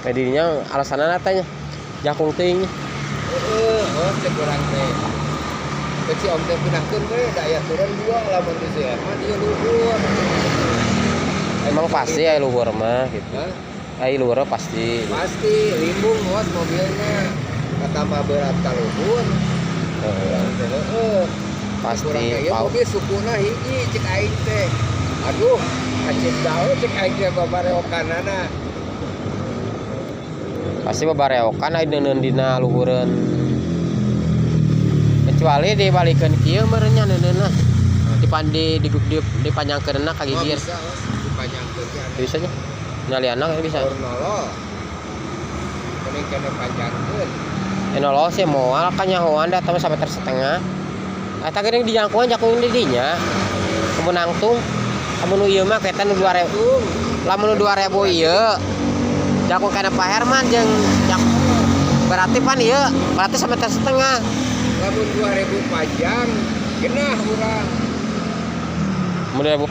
Medinya alasanna tanya jakung teuing. Cek urang teh. Kecil om teh pindahkeun we daya turun 2 lamun di CR mah dia luhur. Emang pasti aya luhur mah gitu. Aya luhur pasti. Pasti limbung bos mobilnya. Tambah berat ka luhur. Pasti mobil sukuna hiji cek aing teh. Aduh, acit daun cek aing teh babareokanana. Pasti babareokan aya neuneun dina luhureun. Kecuali dibalikeun kieu meureun nya neuneunna. Dipanjangkeunna ka gigir. Bisa dipanjangkeun ya. Bisa nya. Nyalianna bisa. Ornolo. Kuning kena panjangkeun. Enoloh sih moal kan nyahoan datang sampai tersetengah. Eta geuning dijangkauan jakung di dinya. Kemun nangtung. Amun ieu mah ketan 2000. Lamun 2000 ieu. Jakung kana Pak Herman jeung berarti pan ieu berarti sampai tersetengah. Lamun 2000 panjang genah urang. Mun 2000